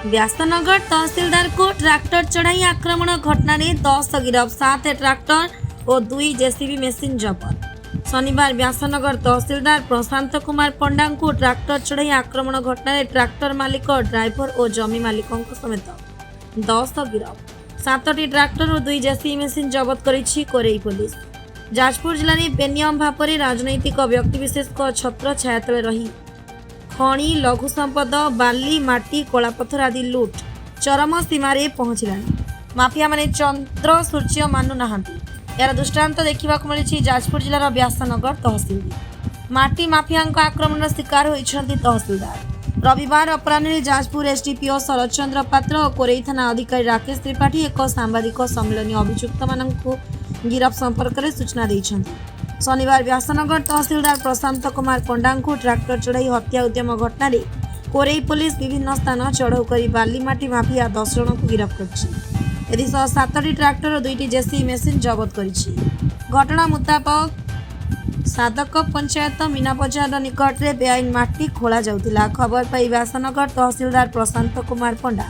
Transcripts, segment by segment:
व्यासनगर तहसीलदार को ट्रैक्टर चढ़ाई आक्रमण घटना 10 गिरफ 7 ट्रैक्टर और 2 जेसीबी मेसिन जबत। शनिवार व्यासनगर तहसीलदार प्रशांत कुमार पंडा को ट्रैक्टर चढ़ाई आक्रमण घटना ट्रैक्टर मालिक ड्राइवर और जमी मालिकों समेत 10 गिरफ 7टी ट्रैक्टर और 2 जेसीबी मेसिन जबत करिछि कोरेई पुलिस। जाजपुर जिले में बेनियम भाव राजनैतिक व्यक्तिविशेष छत्र छाया तले रही खणी लघु संपद बाली माटी कलापथर आदि लुट चरम सीमार पहुंचला। माफिया माने चंद्र सूर्य मानु नाहांती। यार दृष्टांत देखा मिली जाजपुर जिलार व्यासनगर तहसील माटी माफिया आक्रमण शिकार होती तहसीलदार। रविवार अपराह्न जाजपुर एसडीपीओ शरद चंद्र पात्र और कोरेई थाना अधिकारी राकेश त्रिपाठी एक सांबादिक सम्मेलन अभियुक्त मानू गिरफ संपर्क में सूचना देइछन्ति। शनिवार व्यासनगर तहसीलदार प्रशांत कुमार पंडा को ट्रैक्टर चढ़ाई हत्या उद्यम घटना कोरेई पुलिस विभिन्न स्थान चढ़ऊ कर बालीमाटी माफिया 10 जन को गिरफ्त कर 7टी ट्रैक्टर और 2टी जेसीबी मेसिन जबत कर। घटना मुताबक सादक पंचायत मीना बजार निकट में बेआईन माटी खोला जाउतिला। खबर पाई व्यासनगर तहसीलदार प्रशांत कुमार पंडा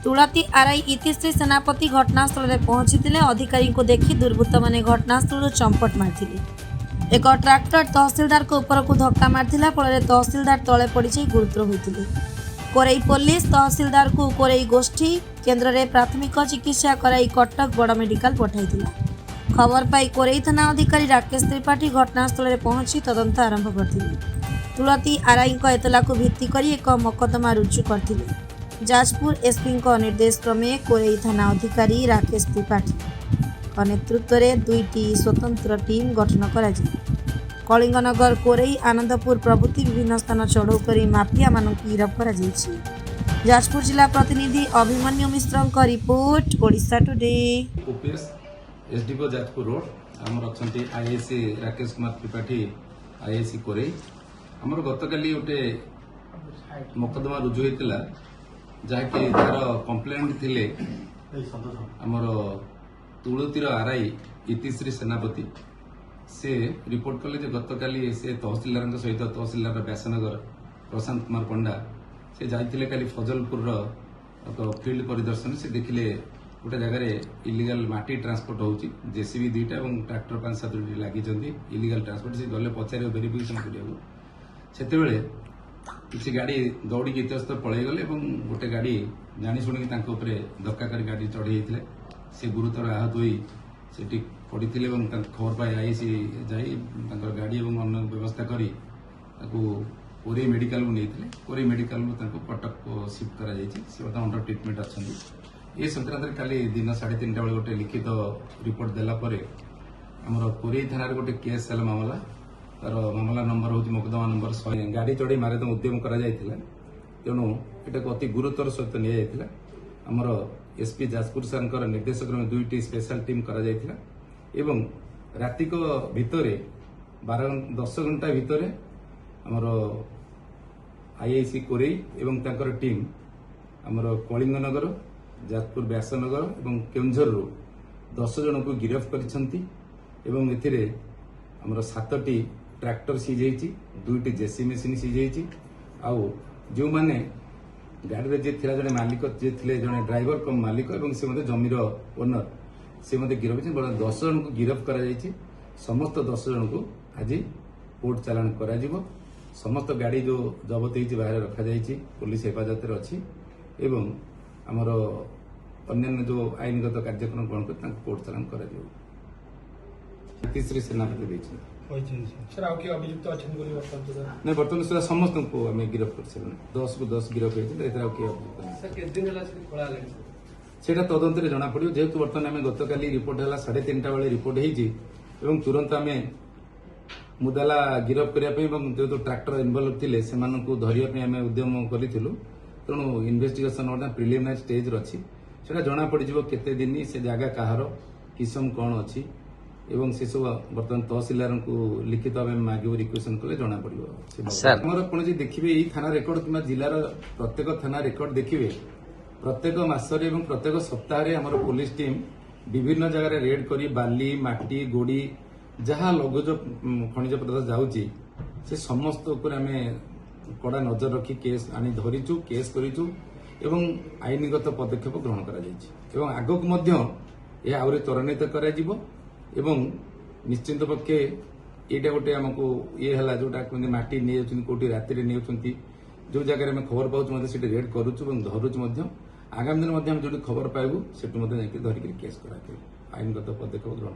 तुलती आरआई इतिश्री सेनापति घटनास्थल में पहुंची अधिकारी को देखि दुर्बृत्त माने घटनास्थल चंपट मारथिले। एक ट्रैक्टर तहसीलदार को ऊपर को धक्का मारथिला फल तहसीलदार तले पड़ी गुरुतर होते। कोरेई पुलिस तहसीलदार को कोरेई गोष्ठी केन्द्र में प्राथमिक चिकित्सा कराई कटक बड़ मेडिकल पठाइथिला। खबर पाई कोरेई थाना अधिकारी राकेश त्रिपाठी घटनास्थल में पहुंची तदंत आरंभ करथिले। तुलती आरआई एतला को भित्ति करी एक मकदमा रुजु करथिले। जाजपुर एसपी निर्देश क्रमे कोरेई थाना अधिकारी राकेश त्रिपाठी नेतृत्व में 2टी स्वतंत्र टीम गठन करा कलिंगनगर कोरेई आनंदपुर प्रभृति विभिन्न स्थान चढ़ऊ कर माफिया मान गिरफ कर। जाजपुर जिला प्रतिनिधि Abhimanyu Mishra report Odisha today. SDPO Jajpur road आमर अच्छा आईआईसी राकेश कुमार त्रिपाठी आईआईसी कोरेई आमर गतकाली गोटे मकदमा रुजु होता जहाँकि तार कंप्लेंट थिले आमर तुलतीर आरआई इतिश्री सेनापति से रिपोर्ट कले गतकाली से तहसीलदार सहित तहसीलदार व्यासनगर प्रशांत कुमार पंडा से जाइथिले काली फजलपुर फील्ड परिदर्शन से देखिले गोटे जगार इलिगाल माटी ट्रांसपोर्ट होची जेसीबी 2टा और ट्रैक्टर 5-7 लगी इलिगाल ट्रांसपोर्ट से गले पचारे वेरिफिकेशन करते किसी गाड़ी दौड़ी इतस्त पलि गले गोटे गाड़ी जानी शुणी धक्का कर गाड़ी चढ़ी से गुरुतर आहत होती पड़ी खबर पाई आईसी जाई गाड़ी और अन्य व्यवस्था करी कोरेई मेडिकल को नहीं कोरेई मेडिकल कटक को शिफ्ट कर अंडर ट्रिटमेंट अच्छा ये संक्रांत काली दिन 3:30 बेले गोटे लिखित रिपोर्ट देलापर आमर कोरेई थाना गोटे केस है मामला तार मामला नंबर हूँ मकदमा नंबर 100 गाड़ी चढ़ी मारे उद्यम कर तेणु यहाँ अति गुरुतर सहित नि आमर एसपी जाजपुर सर निर्देश क्रमे 2टी स्पेशल टीम कर रातिक भितर 10 घंटा भितर आमर आईआईसी कोरेई एवं तांकर टीम आमर कलिंगनगर जाजपुर व्यासनगर और केउंझर 10 जन को गिरफ्त कर आमर 7टी ट्रैक्टर सीज होती 2टी जेसीबी मेसिन सीज होती आउ जो माने गाड़ी जी थी जड़े मालिक जी थे जड़े ड्राइवर कम मालिक और से जमीर ओनर से गिरफ 10 जन को गिरफ्त कर समस्त 10 जन को आज कोर्ट चालाण कर समस्त गाड़ी जो जबत होती बाहर रखा पुलिस हेफाजत अच्छी एवं आमर अन्य जो आईनगत कार्यक्रम ग्रहण कर कोर्ट चालाण कर तीसरी सेनापति नहीं बर्तमान सुधा समस्त को आम गिरफ्त कर 10 को 10 गिरफ्त होता तदंत जना पड़ो जेहेतु बर्तमान आम गतकाली रिपोर्ट है 3:30 बेले रिपोर्ट होती तुरंत आम मुदाला गिरफ्त करने जो ट्रैक्टर इनवल्व थे से धरने आम उद्यम करूँ तेणु इन्वेस्टिगेशन प्रिलिमिनारी स्टेज अच्छी से जना पड़ केते दिन से जगह कहार किसम कौन अच्छी एवं से सब बर्तमान तहसीलदार को लिखित भाव में मागे रिक्वेशन कले जना पड़ो। देखिए ये थाना रेकर्ड कि जिलार प्रत्येक थाना रेकर्ड देखिए प्रत्येक मासरे एवं प्रत्येक सप्ताह आम पुलिस टीम विभिन्न जगह रेड करी बाली माटी गोड़ी जहाँ लघुज खनिज पदार्थ जाऊँगी से समस्त आम କଡ଼ା ନଜର ରଖି କେସ୍ ଆଣି ଧରିଛୁ, କେସ୍ କରିଛୁ ଏବଂ ଆଇନଗତ ପଦକ୍ଷେପ ଗ୍ରହଣ କରାଯାଇଛି ଏବଂ ଆଗକୁ ମଧ୍ୟ ଏହା ଆହୁରି ତ୍ୱରାନ୍ୱିତ କରାଯିବ ଏବଂ ନିଶ୍ଚିନ୍ତ ପକ୍ଷେ ଏଇଟା ଗୋଟେ ଆମକୁ ହେଲା ଯୋଉଟା କୁହନ୍ତି ମାଟି ନେଇଯାଉଛନ୍ତି, କୋଉଠି ରାତିରେ ନେଉଛନ୍ତି, ଯୋଉ ଜାଗାରେ ଆମେ ଖବର ପାଉଛୁ ମଧ୍ୟ ସେଠି ରେଡ୍ କରୁଛୁ ଏବଂ ଧରୁଛୁ ମଧ୍ୟ। ଆଗାମୀ ଦିନ ମଧ୍ୟ ଆମେ ଯୋଉଠି ଖବର ପାଇବୁ ସେଠୁ ମଧ୍ୟ ଯାଇକି ଧରିକି କେସ୍ କରାଯିବ, ଆଇନଗତ ପଦକ୍ଷେପ ଗ୍ରହଣ